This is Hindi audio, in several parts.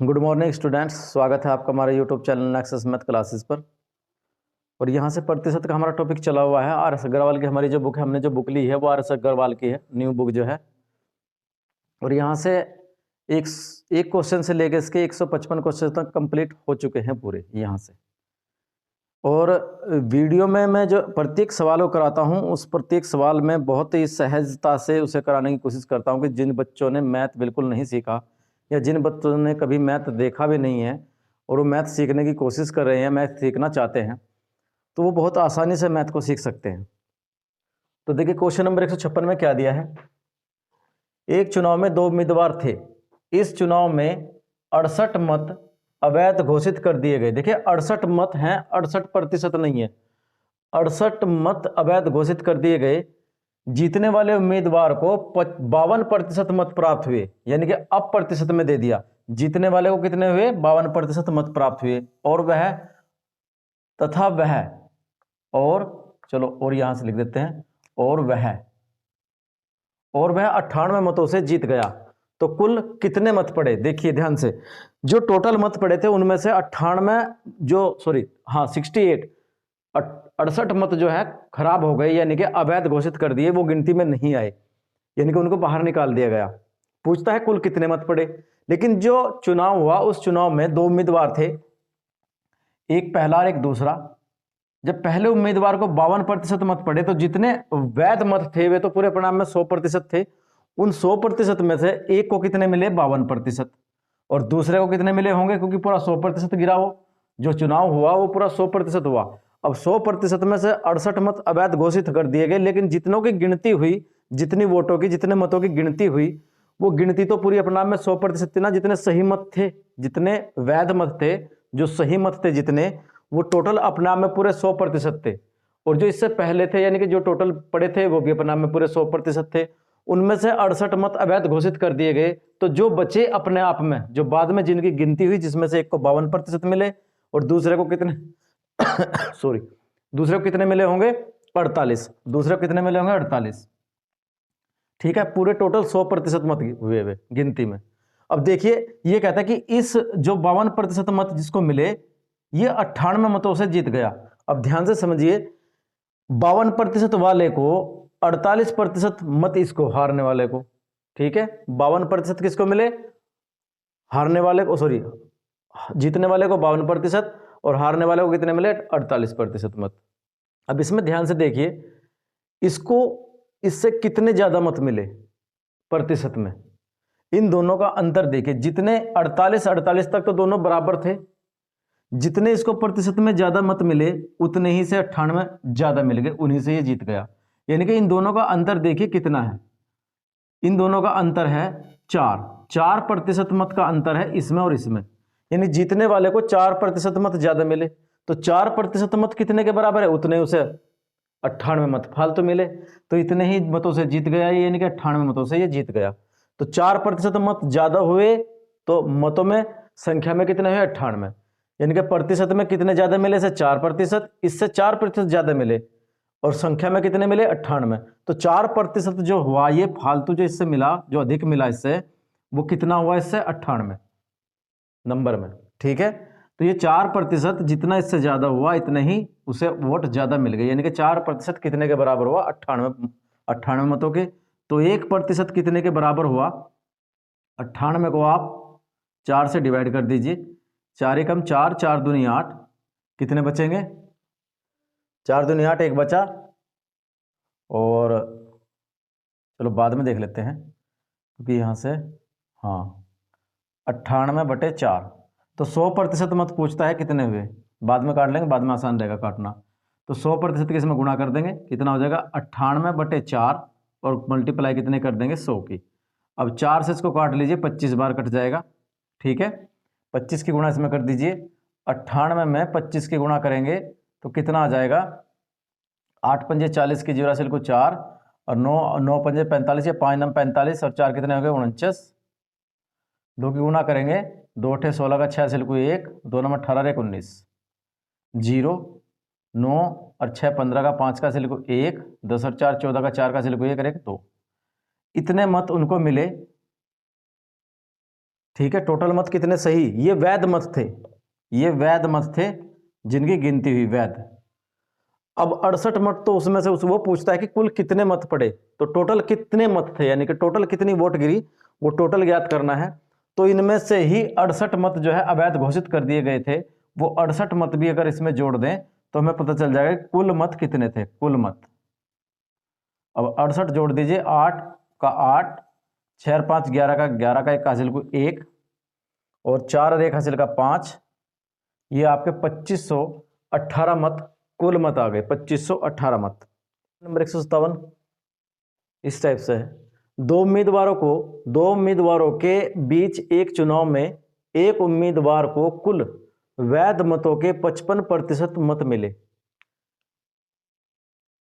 गुड मॉर्निंग स्टूडेंट्स, स्वागत है आपका हमारे YouTube channel nexus math classes पर। और यहाँ से प्रतिशत का हमारा टॉपिक चला हुआ है। आर एस अग्रवाल की हमारी जो बुक है, हमने जो बुक ली है वो आर एस अग्रवाल की है, न्यू बुक जो है। और यहाँ से एक एक क्वेश्चन से लेकर इसके 155 क्वेश्चन तक कंप्लीट हो चुके हैं पूरे यहाँ से। और वीडियो में मैं जो प्रत्येक सवाल को कराता हूँ, उस प्रत्येक सवाल में बहुत ही सहजता से उसे कराने की कोशिश करता हूँ कि जिन बच्चों ने मैथ बिल्कुल नहीं सीखा या जिन बच्चों ने कभी मैथ देखा भी नहीं है और वो मैथ सीखने की कोशिश कर रहे हैं, मैथ सीखना चाहते हैं, तो वो बहुत आसानी से मैथ को सीख सकते हैं। तो देखिए क्वेश्चन नंबर 156 में क्या दिया है। एक चुनाव में 2 उम्मीदवार थे। इस चुनाव में 68 मत अवैध घोषित कर दिए गए। देखिए 68 मत हैं, 68% नहीं है, 68 मत अवैध घोषित कर दिए गए। जीतने वाले उम्मीदवार को 52% मत प्राप्त हुए, यानी कि अब प्रतिशत में दे दिया। जीतने वाले को कितने हुए? 52% मत प्राप्त हुए। और वह तथा वह, और चलो और यहां से लिख देते हैं, और वह 98 मतों से जीत गया। तो कुल कितने मत पड़े? देखिए ध्यान से, जो टोटल मत पड़े थे उनमें से 68 मत जो है खराब हो गए, यानी कि अवैध घोषित कर दिए, वो गिनती में नहीं आए, यानी कि उनको बाहर निकाल दिया गया। पूछता है कुल कितने मत पड़े। लेकिन जो चुनाव हुआ उस चुनाव में 2 उम्मीदवार थे, एक पहला और एक दूसरा। जब पहले उम्मीदवार को 52% मत पड़े तो जितने वैध मत थे वे तो पूरे परिणाम में 100% थे। उन 100% में से एक को कितने मिले? 52%। और दूसरे को कितने मिले होंगे? क्योंकि पूरा 100% गिरा हो, जो चुनाव हुआ वो पूरा 100% हुआ। अब 100% में से 68 मत अवैध घोषित कर दिए गए, लेकिन जितनों की गिनती हुई, जितनी वोटों की, जितने मतों की गिनती हुई, वो गिनती तो पूरी अपना में 100% थी ना। जितने सही मत थे, जितने वैध मत थे, जो सही मत थे जितने, वो टोटल अपना में पूरे 100% थे। और जो इससे पहले थे, यानी कि जो टोटल पड़े थे, वो भी अपना में पूरे 100% थे। उनमें से 68 मत अवैध घोषित कर दिए गए। तो जो बचे अपने आप में, जो बाद में जिनकी गिनती हुई, जिसमें से एक को 52% मिले और दूसरे को कितने सॉरी, दूसरे को कितने मिले होंगे? 48। दूसरे को कितने मिले होंगे? 48। ठीक है, पूरे टोटल 100% मत हुए वे गिनती में। अब देखिए ये कहता है कि इस जो 52% मत जिसको मिले, ये 98 मतों से जीत गया। अब ध्यान से समझिए, 52% वाले को 48% मत इसको, हारने वाले को। ठीक है, 52% किसको मिले? हारने वाले को, सॉरी, जीतने वाले को 52% और हारने वाले को कितने मिले? 48% मत। अब इसमें ध्यान से देखिए, इसको इससे कितने ज्यादा मत मिले प्रतिशत में? इन दोनों का अंतर देखिए, जितने 48 तक तो दोनों बराबर थे, जितने इसको प्रतिशत में ज्यादा मत मिले उतने ही से 98 ज्यादा मिल गए, उन्हीं से ये जीत गया। यानी कि इन दोनों का अंतर देखिए कितना है। इन दोनों का अंतर है 4% मत का अंतर है इसमें और इसमें। यानी जीतने वाले को 4% मत ज्यादा मिले। तो 4% मत कितने के बराबर है? उतने उसे 98 मत फालतू मिले। तो इतने ही मतों से जीत गया, यानी कि 98 मतों से ये जीत गया। तो 4% मत ज्यादा हुए तो मतों में, संख्या में कितने हुए? 98। यानी कि प्रतिशत में कितने ज्यादा मिले? से 4%। इससे 4% ज्यादा मिले और संख्या में कितने मिले? 98। तो 4% जो हुआ ये फालतू जो इससे मिला, जो अधिक मिला इससे, वो कितना हुआ? इससे 98 नंबर में। ठीक है, तो ये 4% जितना इससे ज्यादा हुआ इतने ही उसे वोट ज्यादा मिल गए। यानी कि 4% कितने के बराबर हुआ? 98 मतों के। तो 1% कितने के बराबर हुआ? 98 को आप 4 से डिवाइड कर दीजिए। 4 एकम 4, 4 दूनी 8, कितने बचेंगे? 4 दूनी 8, एक बचा। और चलो बाद में देख लेते हैं, क्योंकि यहां से, हाँ, 98/4। तो 100% मत पूछता है कितने हुए, बाद में काट लेंगे, बाद में आसान रहेगा काटना। तो 100% के इसमें गुणा कर देंगे, कितना हो जाएगा? 98/4 और मल्टीप्लाई कितने कर देंगे? 100 की। अब 4 से इसको काट लीजिए, 25 बार कट जाएगा। ठीक है, 25 की गुणा इसमें कर दीजिए। 98 में 25 की गुणा करेंगे तो कितना आ जाएगा? 8 पंजे 40 की जीरो को 4 और 9 पंजे 45 या 5 नम 45 और 4 कितने हो गए? 49। 2 की गुणा करेंगे, 2 अठे 16 का 6 सिल को 1, 2 नंबर 18 1 19, 0 9 और 6 15 का 5 का सिल को 1, 10 और 4 14 का 4 का सिल को 1 और 1 2। इतने मत उनको मिले। ठीक है, टोटल मत कितने सही, ये वैध मत थे, ये वैध मत थे जिनकी गिनती हुई वैध। अब 68 मत तो उसमें से वो पूछता है कि कुल कितने मत पड़े, तो टोटल कितने मत थे, यानी कि टोटल कितनी वोट गिरी, वो टोटल ज्ञात करना है। तो इनमें से ही 68 मत जो है अवैध घोषित कर दिए गए थे, वो 68 मत भी अगर इसमें जोड़ दें तो हमें पता चल जाएगा कि कुल मत कितने थे, कुल मत। अब 68 जोड़ दीजिए, 8 का 8, 6 और 5 11 का 11 का 1 हासिल को 1, और 4 और 1 हासिल का 5, ये आपके 2518 मत कुल मत आ गए, 2518 मत। नंबर 157 इस टाइप से है, दो उम्मीदवारों के बीच एक चुनाव में एक उम्मीदवार को कुल वैध मतों के 55% मत मिले।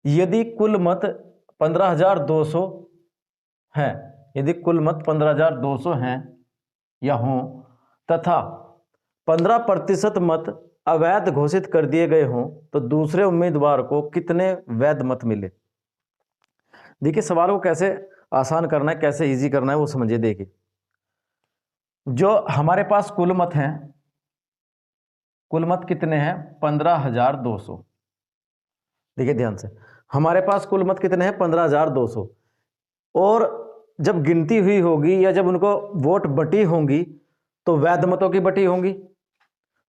यदि कुल मत 15,200 हैं, यदि कुल मत 15,200 हैं या हों तथा 15% मत अवैध घोषित कर दिए गए हों, तो दूसरे उम्मीदवार को कितने वैध मत मिले। देखिए सवाल को कैसे आसान करना है, कैसे इजी करना है वो समझिए। देखिए जो हमारे पास कुल मत हैं, कुल मत कितने हैं, 15,200। देखिए ध्यान से, हमारे पास कुल मत कितने हैं, 15,200, और जब गिनती हुई होगी या जब उनको वोट बटी होंगी तो वैध मतों की बटी होंगी।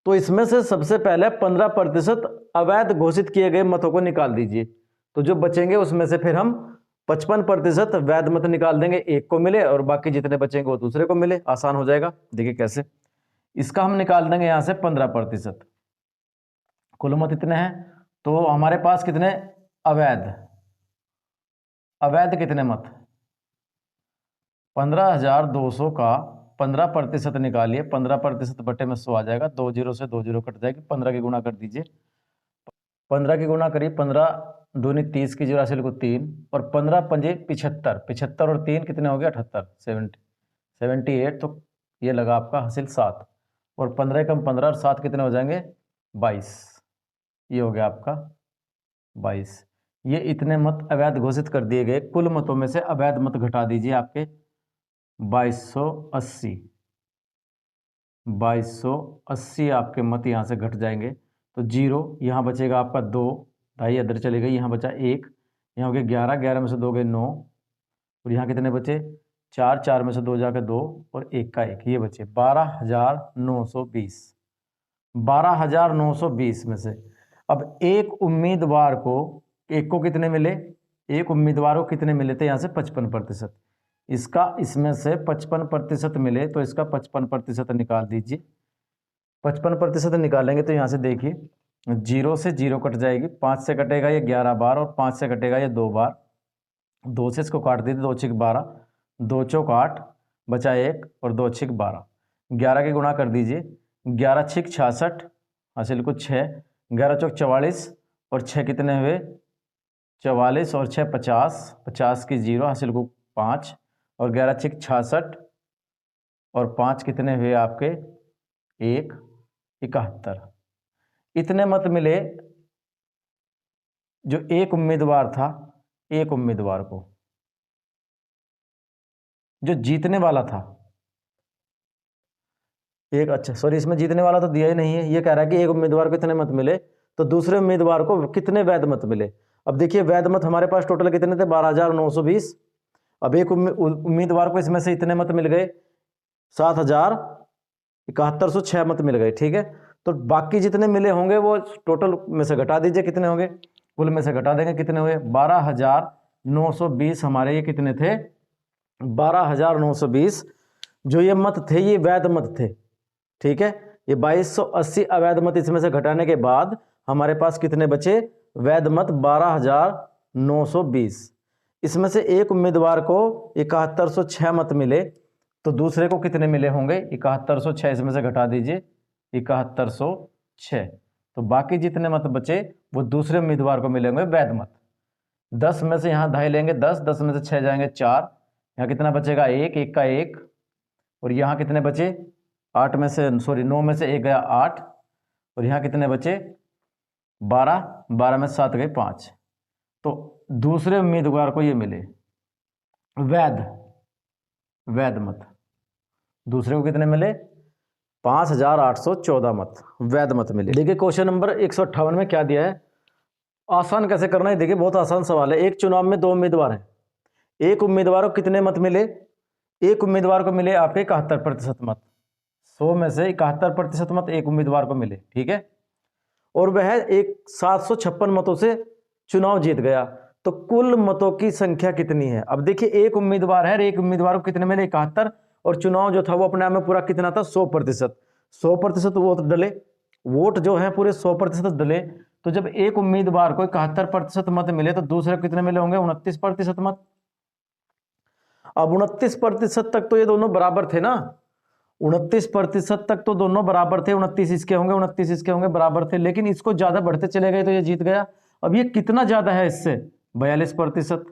तो इसमें से सबसे पहले 15% अवैध घोषित किए गए मतों को निकाल दीजिए, तो जो बचेंगे उसमें से फिर हम 55% वैध मत निकाल देंगे, एक को मिले और बाकी जितने बचेंगे वो दूसरे को मिले, आसान हो जाएगा। देखिए कैसे, इसका हम निकाल देंगे यहां से 15%, कुल मत इतने हैं, तो हमारे पास कितने अवैध, अवैध कितने मत, 15,200 का 15% निकालिए, 15% बटे में 100 आ जाएगा, 2 जीरो से 2 जीरो कट जाएगी, 15 की गुणा कर दीजिए, 15 की गुणा करिए, 15 दूनी 30 की जीरो हासिल को 3, और 15 पंजे 75, 75 और 3 कितने हो गए 78, 78, तो ये लगा आपका हासिल 7, और 15 कम 15 और 7 कितने हो जाएंगे 22, ये हो गया आपका 22। ये इतने मत अवैध घोषित कर दिए गए, कुल मतों में से अवैध मत घटा दीजिए, आपके 2280, 2280 आपके मत यहाँ से घट जाएंगे, तो जीरो यहाँ बचेगा आपका 2, ढाई इधर चले गई, यहाँ बचा 1, यहाँ हो गया 11, 11 में से 2 गए 9, और यहाँ कितने बचे 4, 4 में से 2 जाकर 2, और 1 का 1, ये बचे 12,920, 12,920 में से। अब एक उम्मीदवार को, एक को कितने मिले, एक उम्मीदवार को कितने मिले थे यहाँ से 55%, इसका इसमें से 55% मिले, तो इसका 55% निकाल दीजिए। 55% निकालेंगे तो यहाँ से देखिए, जीरो से जीरो कट जाएगी, 5 से कटेगा ये 11 बार, और 5 से कटेगा ये 2 बार, 2 से इसको काट दीजिए, 2 छिक 12, 2 चौक 8, बचा 1, और 2 छिक 12, 11 की गुणा कर दीजिए, 11 छिक 66, हासिल को 6, 11 चौक 44, और 6 कितने हुए 44, और 6 50, 50 की जीरो हासिल को 5, और 11 छिक 66, और 5 कितने हुए आपके 1, 71। इतने मत मिले जो एक उम्मीदवार था, एक उम्मीदवार को जो जीतने वाला था, एक, अच्छा सॉरी इसमें जीतने वाला तो दिया ही नहीं है, ये कह रहा है कि एक उम्मीदवार को इतने मत मिले तो दूसरे उम्मीदवार को कितने वैध मत मिले। अब देखिए वैध मत हमारे पास टोटल कितने थे 12,920, अब एक उम्मीदवार को इसमें से इतने मत मिल गए 7,7106 मत मिल गए, ठीक है। तो बाकी जितने मिले होंगे वो टोटल में से घटा दीजिए, कितने होंगे, कुल में से घटा देंगे, कितने हुए 12,920, हमारे ये कितने थे 12,920, जो ये मत थे ये वैध मत थे, ठीक है। ये 2280 अवैध मत इसमें से घटाने के बाद हमारे पास कितने बचे वैध मत 12,920। इसमें से एक उम्मीदवार को 7106 मत मिले, तो दूसरे को कितने मिले होंगे 7106, इसमें से घटा दीजिए 7106, तो बाकी जितने मत बचे वो दूसरे उम्मीदवार को मिलेंगे वैध मत। 10 में से यहाँ ढाई लेंगे 10, 10 में से 6 जाएंगे 4, यहाँ कितना बचेगा 1, 1 का 1, और यहाँ कितने बचे 8 में से सॉरी 9 में से 1 गया 8, और यहाँ कितने बचे 12, 12 में 7 गए 5, तो दूसरे उम्मीदवार को ये मिले वैध, वैध मत। दूसरे को कितने मिले? 5814 मत वैध मत मिले। देखिए क्वेश्चन नंबर 158 में क्या दिया है, आसान कैसे करना है। देखिए बहुत आसान सवाल है। एक चुनाव में 2 उम्मीदवार हैं, एक उम्मीदवार को कितने मत मिले? एक उम्मीदवार को मिले आपके 71% मत, 100 में से 71% मत एक उम्मीदवार को मिले, ठीक है। और वह एक 756 मतों से चुनाव जीत गया, तो कुल मतों की संख्या कितनी है? अब देखिए एक उम्मीदवार है, एक उम्मीदवार को कितने मिले? 71, और चुनाव जो था वो अपने आप में पूरा कितना था? 100%। 100% वोट डले, वोट जो है पूरे 100% डले। तो जब एक उम्मीदवार को 71% मत मिले तो दूसरे को कितने मिले होंगे? 29% मत। अब 29% तक तो ये दोनों बराबर थे ना, 29% तक तो दोनों बराबर थे, 29 इसके होंगे 29 इसके होंगे, बराबर थे। लेकिन इसको ज्यादा बढ़ते चले गए तो ये जीत गया। अब ये कितना ज्यादा है इससे? 42%।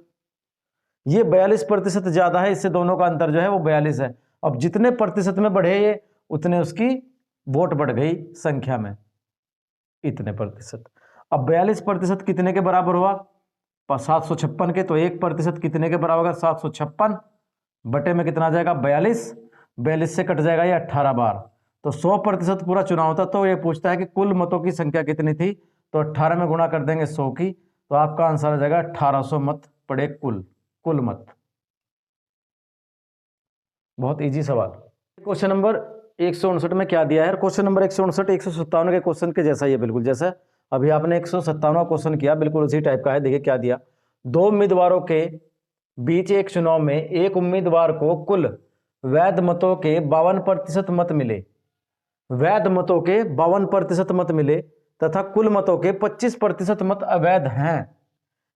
ये 42% ज्यादा है इससे, दोनों का अंतर जो है वो 42 है। अब जितने प्रतिशत में बढ़े ये, उतने उसकी वोट बढ़ गई संख्या में, इतने प्रतिशत। अब 42% कितने के बराबर हुआ? 756 के। तो 1% कितने के बराबर होगा? 756 बटे में कितना आ जाएगा? 42। 42 से कट जाएगा ये 18 बार, तो 100% पूरा चुनाव था। तो ये पूछता है कि कुल मतों की संख्या कितनी थी, तो 18 में गुणा कर देंगे 100 की, तो आपका आंसर आ जाएगा 1800 मत पड़े कुल मत। बहुत इजी सवाल। क्वेश्चन नंबर 159 में क्या दिया है? क्वेश्चन नंबर 159 157 के क्वेश्चन के जैसा ही है, बिल्कुल जैसा अभी आपने 157वां क्वेश्चन किया, बिल्कुल उसी टाइप का है। देखिए क्या दिया, 2 उम्मीदवारों के बीच एक चुनाव में एक उम्मीदवार को कुल वैध मतों के 52% मत मिले, वैध मतों के 52% मत मिले तथा कुल मतों के 25% मत अवैध हैं,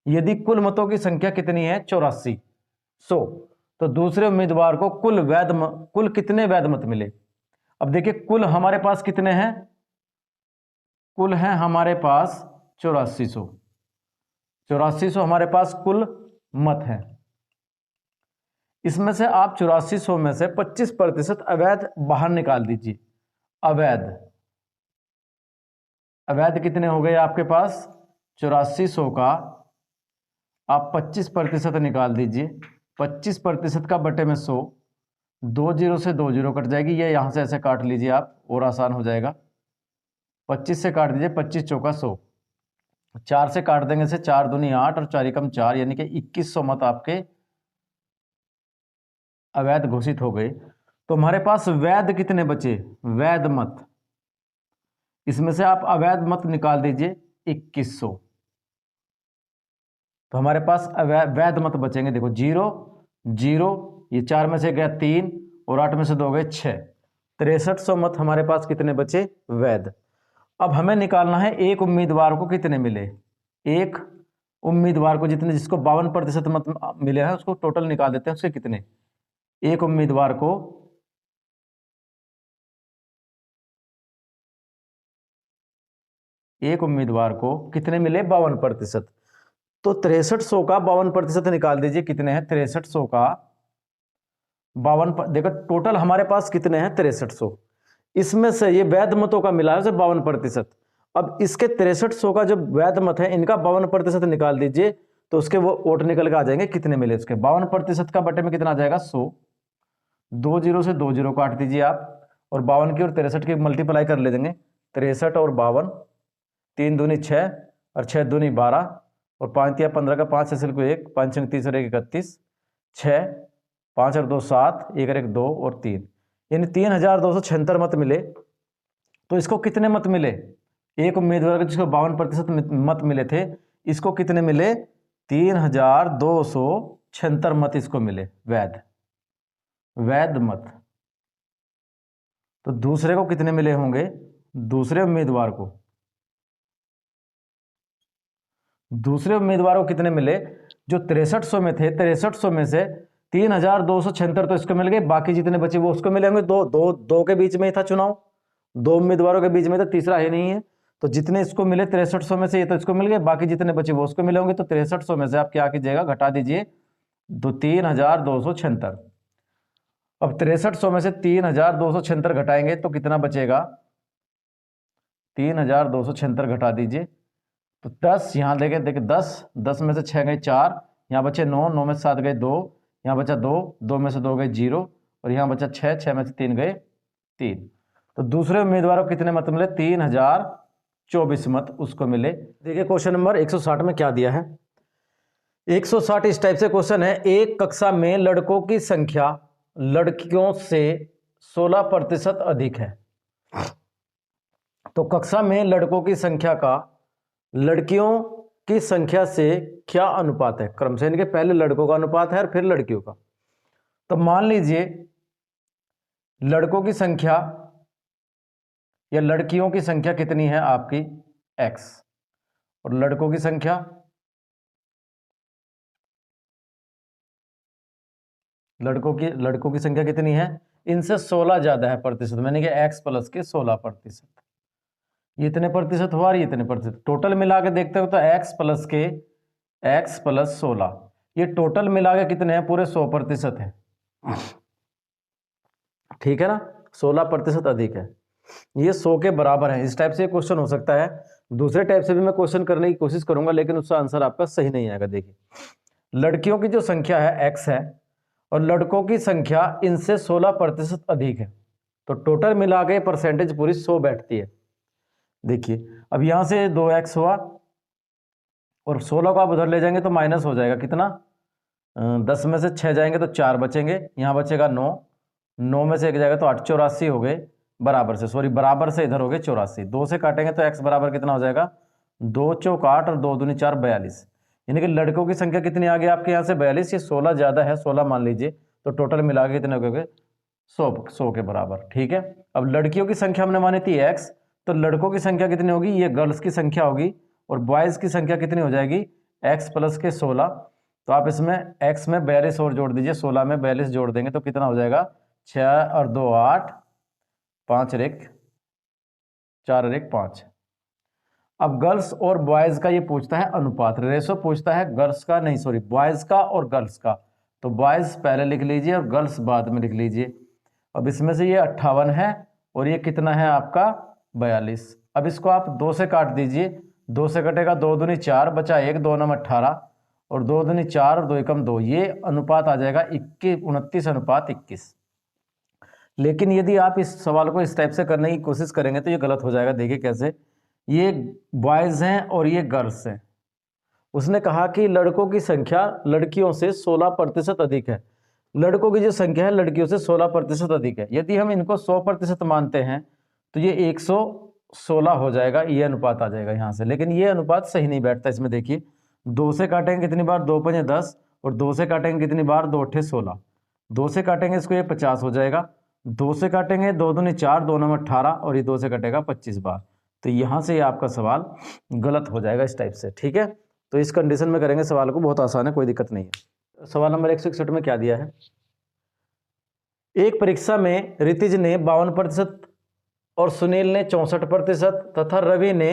यदि कुल मतों की संख्या कितनी है? 8400। तो दूसरे उम्मीदवार को कुल कितने वैध मत मिले? अब देखिए कुल हमारे पास कितने हैं? कुल हैं हमारे पास 8400, 8400 हमारे पास कुल मत हैं। इसमें से आप 8400 में से 25% अवैध बाहर निकाल दीजिए। अवैध अवैध कितने हो गए आपके पास? 8400 का आप 25% निकाल दीजिए। 25% का बटे में 100, 2 जीरो से 2 जीरो कट जाएगी, ये यहां से ऐसे काट लीजिए आप, और आसान हो जाएगा। 25 से काट दीजिए, 25 चौका 100, 4 से काट देंगे से 4 दूनी 8 और 4 एकम 4, यानी कि 2100 मत आपके अवैध घोषित हो गए। तो हमारे पास वैध कितने बचे? वैध मत, इसमें से आप अवैध मत निकाल दीजिए 2100, तो हमारे पास वैध मत बचेंगे। देखो 0 0, ये 4 में से गया 3 और 8 में से 2 गए 6, 6300 मत हमारे पास कितने बचे? वैध। अब हमें निकालना है एक उम्मीदवार को कितने मिले, एक उम्मीदवार को जितने, जिसको 52% मत मिले हैं उसको टोटल निकाल देते हैं, उसके कितने? एक उम्मीदवार को कितने मिले? 52%। तो 6300 का 52% निकाल दीजिए, कितने हैं? 6300 का 52, देखो टोटल हमारे पास कितने हैं? 6300, इसमें से ये वैध मतों का मिला है 52%। अब इसके 6300 का जो वैध मत है इनका 52% निकाल दीजिए, तो उसके वो वोट निकल के आ जाएंगे, कितने मिले उसके? 52% का बटे में कितना आ जाएगा? 100, 2 जीरो से 2 जीरो काट दीजिए आप, और 52 की और 63 की मल्टीप्लाई कर ले देंगे, 63 और 52, 3 दूनी 6 और 6 दूनी 12 और 5 या 15 का 5 असल को 1, 5 छंग 30 और 1 31, 6, 5 और 2 7, 1 और 1 2 और 3, यानी 3276 मत मिले। तो इसको कितने मत मिले? एक उम्मीदवार को जिसको 52% मत मिले थे, इसको कितने मिले? 3276 मत इसको मिले, वैध मत। तो दूसरे को कितने मिले होंगे? दूसरे उम्मीदवार को कितने मिले? जो 6300 में थे, 6300 में से 3276 तो इसको मिल गए, बाकी जितने बचे वो उसको मिले होंगे। दो के बीच में ही था चुनाव, 2 उम्मीदवारों के बीच में था, तीसरा है नहीं है। तो जितने इसको मिले 6300 में से, ये तो इसको मिल गए, बाकी जितने बचे वो उसको मिले होंगे। तो 6300 में से आप क्या कीजिएगा? घटा दीजिए 3276। अब 6300 में से 3276 घटाएंगे तो कितना बचेगा? 3276 घटा दीजिए तो 10, यहाँ देखें 10 में से 6 गए 4, यहाँ बचे 9, 9 में से 7 गए 2, यहाँ बचा 2, 2 में से 2 गए 0 और यहाँ बचा 6, 6 में से 3 गए 3। तो दूसरे उम्मीदवार को कितने मत मिले? 3024 मत उसको मिले। देखिए क्वेश्चन नंबर 160 में क्या दिया है। 160 इस टाइप से क्वेश्चन है, एक कक्षा में लड़कों की संख्या लड़कियों से 16% अधिक है। तो कक्षा में लड़कों की संख्या का लड़कियों की संख्या से क्या अनुपात है? क्रम से इनके पहले लड़कों का अनुपात है और फिर लड़कियों का। तो मान लीजिए लड़कों की संख्या या लड़कियों की संख्या कितनी है आपकी? x, और लड़कों की संख्या लड़कों की संख्या कितनी है? इनसे 16 ज्यादा है प्रतिशत, मैंने कहा x प्लस के 16%। ये इतने प्रतिशत हुआ और ये इतने प्रतिशत, टोटल मिला के देखते हो तो x प्लस 16, ये टोटल मिला के कितने हैं? पूरे 100% है। ठीक है ना, 16% अधिक है, ये 100 के बराबर है। इस टाइप से क्वेश्चन हो सकता है। दूसरे टाइप से भी मैं क्वेश्चन करने की कोशिश करूंगा, लेकिन उसका आंसर आपका सही नहीं आएगा। देखिए लड़कियों की जो संख्या है x है और लड़कों की संख्या इनसे 16% अधिक है, तो टोटल मिला के परसेंटेज पूरी 100 बैठती है। देखिए अब यहां से 2x हुआ और 16 को आप उधर ले जाएंगे तो माइनस हो जाएगा कितना? 10 में से 6 जाएंगे तो 4 बचेंगे, यहाँ बचेगा 9, 9 में से 1 जाएगा तो 8, 84 हो गए बराबर से, सॉरी बराबर से इधर हो गए 84। 2 से काटेंगे तो x बराबर कितना हो जाएगा? 2 चौक 8 और 2 दूनी 4, 42। यानी कि लड़कों की संख्या कितनी आ गई आपके यहाँ से? 42। ये 16 ज्यादा है, 16 मान लीजिए, तो टोटल मिला के कितने हो गए? 100 के बराबर। ठीक है, अब लड़कियों की संख्या हमने मानी थी x, तो लड़कों की संख्या कितनी होगी? ये गर्ल्स की संख्या होगी, और बॉयज की संख्या कितनी हो जाएगी? x प्लस के 16। तो आप इसमें x में 42 और जोड़ दीजिए, 16 में 42 जोड़ देंगे तो कितना हो जाएगा? 6 और 2 8, 5 और 1 4 और 1 5। अब गर्ल्स और बॉयज का ये पूछता है अनुपात, रेशो पूछता है गर्ल्स का, नहीं सॉरी बॉयज का और गर्ल्स का। तो बॉयज पहले लिख लीजिए और गर्ल्स बाद में लिख लीजिए। अब इसमें से ये 58 है और ये कितना है आपका? 42। अब इसको आप 2 से काट दीजिए, 2 से कटेगा 2 दूनी 4, बचा 1, 2 नम 18 और 2 दूनी 4 और 2 एकम 2, ये अनुपात आ जाएगा 29:21। लेकिन यदि आप इस सवाल को इस टाइप से करने की कोशिश करेंगे तो ये गलत हो जाएगा। देखिए कैसे, ये बॉयज हैं और ये गर्ल्स हैं। उसने कहा कि लड़कों की संख्या लड़कियों से 16% अधिक है, लड़कों की जो संख्या है लड़कियों से 16% अधिक है। यदि हम इनको 100% मानते हैं तो ये 116 हो जाएगा, ये अनुपात आ जाएगा यहाँ से। लेकिन ये अनुपात सही नहीं बैठता इसमें। देखिए 2 से काटेंगे कितनी बार? 2 पंजे 10, और 2 से काटेंगे कितनी बार? 2 अट्ठे 16। 2 से काटेंगे इसको, ये 50 हो जाएगा। 2 से काटेंगे 2 दूनी 4, 2 नम 18 और ये 2 से कटेगा 25 बार। तो यहाँ से आपका सवाल गलत हो जाएगा इस टाइप से। ठीक है, तो इस कंडीशन में करेंगे सवाल को, बहुत आसान है, कोई दिक्कत नहीं है। सवाल नंबर 161 में क्या दिया है? एक परीक्षा में रितिज ने 52% और सुनील ने 64% तथा रवि ने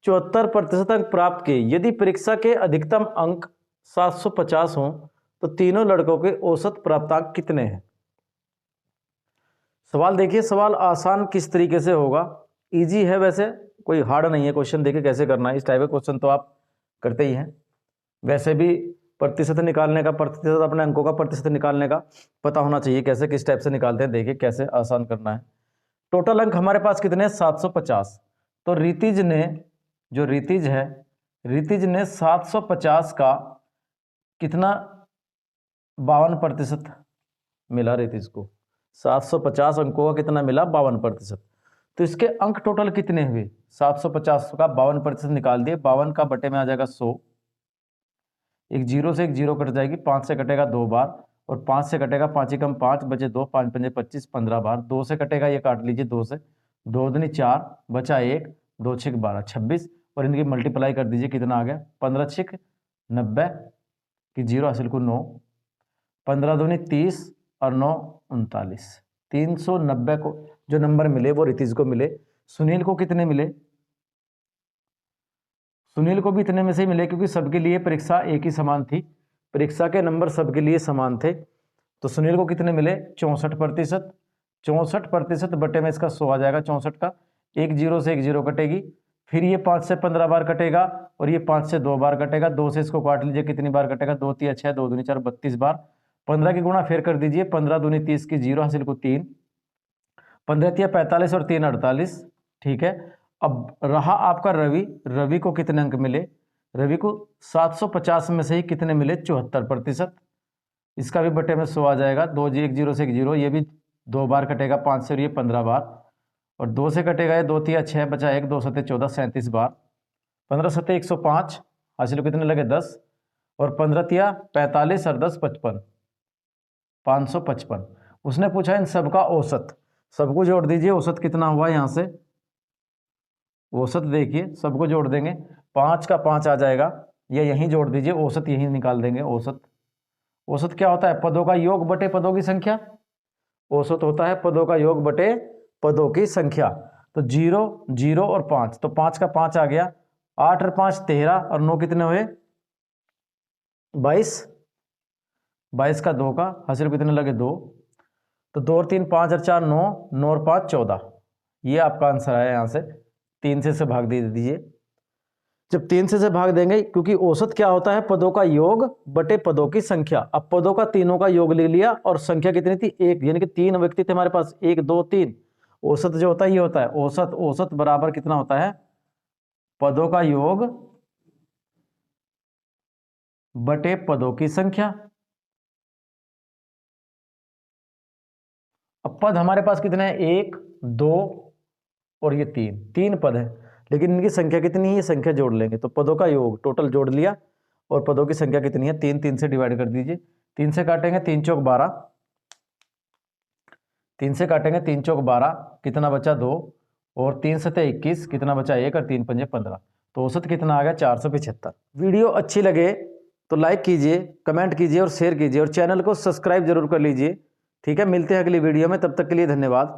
74% अंक प्राप्त किए। यदि परीक्षा के अधिकतम अंक 750 हों तो तीनों लड़कों के औसत प्राप्तांक कितने हैं? सवाल देखिए, सवाल आसान किस तरीके से होगा, इजी है, वैसे कोई हार्ड नहीं है क्वेश्चन। देखिए कैसे करना है, इस टाइप के क्वेश्चन तो आप करते ही हैं। वैसे भी प्रतिशत निकालने का, प्रतिशत अपने अंकों का प्रतिशत निकालने का पता होना चाहिए, कैसे किस टाइप से निकालते हैं। देखिए कैसे आसान करना है। टोटल अंक हमारे पास कितने हैं? 750। तो रितिज ने, जो रितिज है, रितिज ने 750 का कितना 52% मिला। रितिज को 750 अंकों का कितना मिला? 52%। तो इसके अंक टोटल कितने हुए? 750 का 52% निकाल दिए, 52 का बटे में आ जाएगा 100, एक जीरो से एक जीरो कट जाएगी, 5 से कटेगा 2 बार और 5 से कटेगा 5 एकम 5, बचे 2, 5 पंजे 25, 15 बार। 2 से कटेगा, ये काट लीजिए 2 से, 2 दूनी 4, बचा 1, 2 छिक 12, 26 और इनकी मल्टीप्लाई कर दीजिए, कितना आ गया? 15 छिक 90 की जीरो हासिल को 9, 15 दूनी 30 और 9 39। 390 को जो नंबर मिले वो रितिज को मिले। सुनील को कितने मिले? सुनील को भी इतने में से ही मिले, क्योंकि सबके लिए परीक्षा एक ही समान थी, परीक्षा के नंबर सबके लिए समान थे। तो सुनील को कितने मिले? 64%। 64% बटे में इसका 100 आ जाएगा, 64 का, एक जीरो से एक जीरो कटेगी, फिर ये 5 से 15 बार कटेगा और ये 5 से 2 बार कटेगा। 2 से इसको काट लीजिए, कितनी बार कटेगा? 2 3 6, 2 दूनी 4, 32 बार। 15 की गुणा फिर कर दीजिए, 15 दूनी 30 की 0 हासिल को 3, 15 तिया 45 और 3 48। ठीक है, अब रहा आपका रवि। रवि को कितने अंक मिले? रवि को 750 में से ही कितने मिले? 74%। इसका भी बटे में 100 आ जाएगा। 2 जी 1 0 से 1 0, ये भी 2 बार कटेगा 5 से, और ये 15 बार, और 2 से कटेगा ये 2 तिया 6 बचा 1, 2 सते 14, 37 बार। 15 सते 105, हासिल कितने लगे 10, और 15 तिया 45 और 10 55, 555। उसने पूछा इन सबका औसत, सबको जोड़ दीजिए, औसत कितना हुआ यहाँ से? औसत देखिए, सबको जोड़ देंगे, 5 का 5 आ जाएगा, ये यहीं जोड़ दीजिए, औसत यहीं निकाल देंगे। औसत, औसत क्या होता है? पदों का योग बटे पदों की संख्या। औसत होता है पदों का योग बटे पदों की संख्या। तो 0 0 और 5, तो 5 का 5 आ गया, 8 और 5 13, और 9 कितने हुए? 22, 22 का 2 का, हासिल कितने लगे 2, तो 2 और 3 5 और 4 9, 9 और 5 14। ये आपका आंसर है। यहाँ से 3 से भाग दे दीजिए। जब 3 से भाग देंगे, क्योंकि औसत क्या होता है? पदों का योग बटे पदों की संख्या। अब पदों का तीनों का योग ले लिया, और संख्या कितनी थी? 1, यानी कि 3 व्यक्ति थे हमारे पास, 1 2 3। औसत जो होता है ये होता है औसत। औसत बराबर कितना होता है? पदों का योग बटे पदों की संख्या। अब पद हमारे पास कितने हैं? 1 2 और ये 3, 3 पद है, लेकिन इनकी संख्या कितनी है? ये संख्या जोड़ लेंगे, तो पदों का योग टोटल जोड़ लिया, और पदों की संख्या कितनी है? 3, 3 से डिवाइड कर दीजिए। 3 से काटेंगे, 3 चौक 12, 3 से काटेंगे, 3 चौक 12, कितना बचा? 2, और 3 सते 21, कितना बचा? 1, और 3 पंजे 15। तो औसत कितना आ गया? 475। वीडियो अच्छी लगे तो लाइक कीजिए, कमेंट कीजिए और शेयर कीजिए, और चैनल को सब्सक्राइब जरूर कर लीजिए। ठीक है, मिलते हैं अगली वीडियो में, तब तक के लिए धन्यवाद।